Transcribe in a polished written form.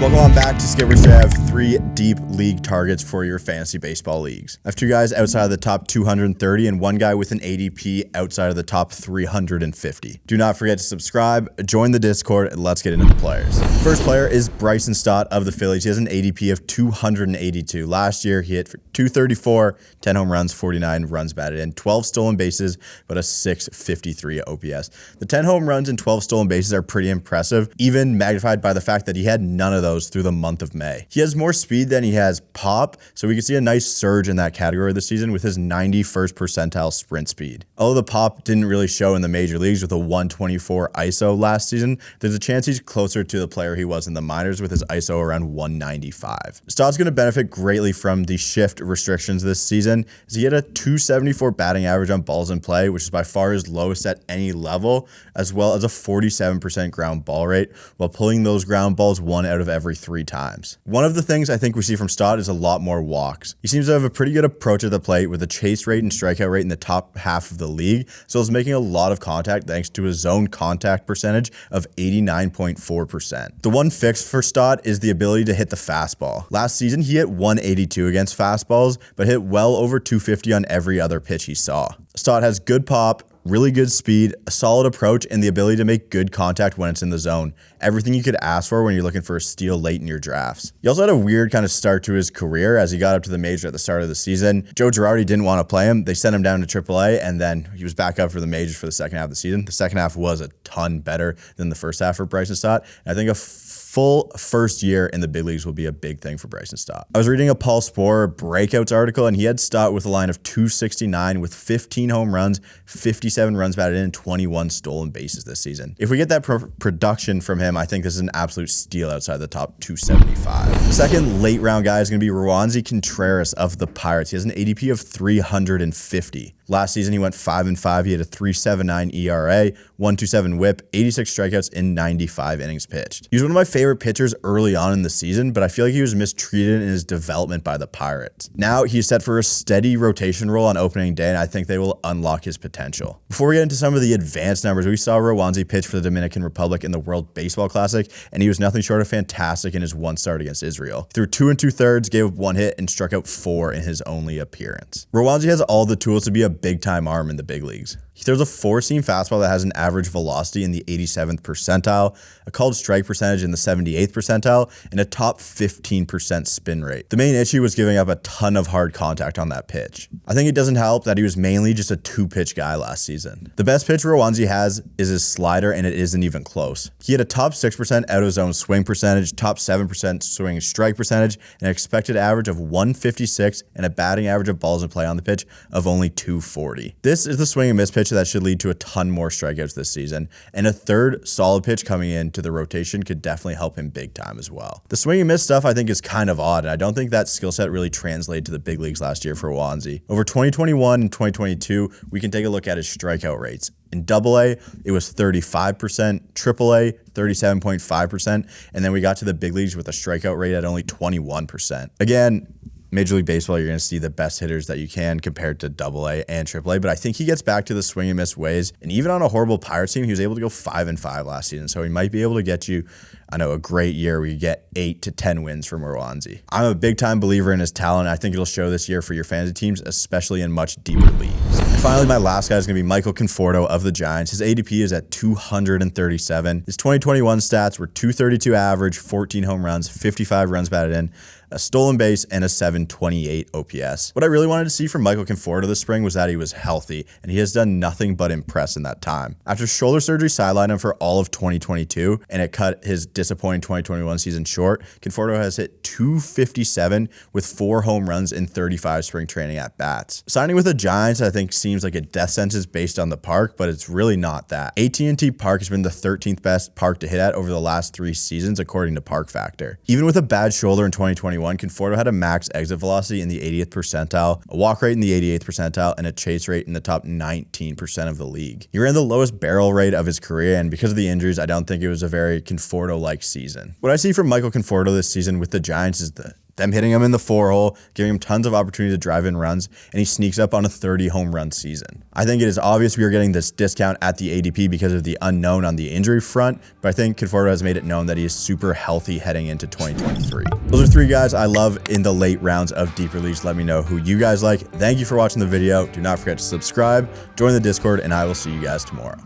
Welcome on back to Skippers. I have 3 deep league targets for your fantasy baseball leagues. I have 2 guys outside of the top 230 and 1 guy with an ADP outside of the top 350. Do not forget to subscribe, join the Discord, and let's get into the players. First player is Bryson Soto of the Phillies. He has an ADP of 282. Last year, he hit for 234, 10 home runs, 49 runs batted in, 12 stolen bases, but a 653 OPS. The 10 home runs and 12 stolen bases are pretty impressive, even magnified by the fact that he had none of those through the month of May. He has more speed than he has pop, so we can see a nice surge in that category this season with his 91st percentile sprint speed. Although the pop didn't really show in the major leagues with a 124 ISO last season, there's a chance he's closer to the player he was in the minors with his ISO around 195. Stott's going to benefit greatly from the shift restrictions this season, as he had a 274 batting average on balls in play, which is by far his lowest at any level, as well as a 47% ground ball rate, while pulling those ground balls 1 out of every 3 times. One of the things I think we see from Stott is a lot more walks. He seems to have a pretty good approach at the plate with a chase rate and strikeout rate in the top half of the league, so he's making a lot of contact thanks to his zone contact percentage of 89.4%. The one fix for Stott is the ability to hit the fastball. Last season, he hit 182 against fastballs, but hit well over 250 on every other pitch he saw. Stott has good pop, really good speed, a solid approach, and the ability to make good contact when it's in the zone. Everything you could ask for when you're looking for a steal late in your drafts. He also had a weird kind of start to his career as he got up to the major at the start of the season. Joe Girardi didn't want to play him. They sent him down to AAA, and then he was back up for the majors for the second half of the season. The second half was a ton better than the first half for Bryson Stott. And I think a full first year in the big leagues will be a big thing for Bryson Stott. I was reading a Paul Sporer breakouts article, and he had Stott with a line of 269 with 15 home runs, 57 runs batted in, and 21 stolen bases this season. If we get that production from him, I think this is an absolute steal outside the top 275. The second late round guy is going to be Rusney Contreras of the Pirates. He has an ADP of 350. Last season, he went 5-5. He had a 3.79 ERA, 1.27 WHIP, 86 strikeouts in 95 innings pitched. He was one of my favorite pitchers early on in the season, but I feel like he was mistreated in his development by the Pirates. Now he's set for a steady rotation role on opening day, and I think they will unlock his potential. Before we get into some of the advanced numbers, we saw Rusney pitch for the Dominican Republic in the World Baseball Classic, and he was nothing short of fantastic in his one start against Israel. He threw 2 2/3, gave up 1 hit, and struck out 4 in his only appearance. Rusney has all the tools to be a big-time arm in the big leagues. He throws a 4-seam fastball that has an average velocity in the 87th percentile, a called strike percentage in the 78th percentile, and a top 15% spin rate. The main issue was giving up a ton of hard contact on that pitch. I think it doesn't help that he was mainly just a 2-pitch guy last season. The best pitch Rusney has is his slider, and it isn't even close. He had a top 6% out of zone swing percentage, top 7% swing strike percentage, an expected average of 156, and a batting average of balls in play on the pitch of only 240. This is the swing and miss pitch that should lead to a ton more strikeouts this season, and a third solid pitch coming into the rotation could definitely help him big time as well. The swing and miss stuff I think is kind of odd, and I don't think that skill set really translated to the big leagues last year for Rusney. Over 2021 and 2022, we can take a look at his strikeout rates. In AA, it was 35%, AAA, 37.5%, and then we got to the big leagues with a strikeout rate at only 21%. Again, Major League Baseball, you're going to see the best hitters that you can compared to AA and AAA, but I think he gets back to the swing and miss ways. And even on a horrible Pirates team, he was able to go 5-5 last season, so he might be able to get you, I know, a great year where you get 8 to 10 wins from Rusney. I'm a big-time believer in his talent. I think it'll show this year for your fantasy teams, especially in much deeper leagues. And finally, my last guy is going to be Michael Conforto of the Giants. His ADP is at 237. His 2021 stats were 232 average, 14 home runs, 55 runs batted in, a stolen base, and a 728 OPS. What I really wanted to see from Michael Conforto this spring was that he was healthy, and he has done nothing but impress in that time. After shoulder surgery sidelined him for all of 2022, and it cut his disappointing 2021 season short, Conforto has hit 257 with 4 home runs in 35 spring training at bats. Signing with the Giants, I think, seems like a death sentence based on the park, but it's really not that. AT&T Park has been the 13th best park to hit at over the last 3 seasons, according to Park Factor. Even with a bad shoulder in 2021, Conforto had a max exit velocity in the 80th percentile, a walk rate in the 88th percentile, and a chase rate in the top 19% of the league. He ran the lowest barrel rate of his career, and because of the injuries, I don't think it was a very Conforto like season. What I see from Michael Conforto this season with the Giants is them hitting him in the 4-hole, giving him tons of opportunity to drive in runs, and he sneaks up on a 30 home run season. I think it is obvious we are getting this discount at the ADP because of the unknown on the injury front, but I think Conforto has made it known that he is super healthy heading into 2023. Those are 3 guys I love in the late rounds of deeper leagues. Let me know who you guys like. Thank you for watching the video. Do not forget to subscribe, join the Discord, and I will see you guys tomorrow.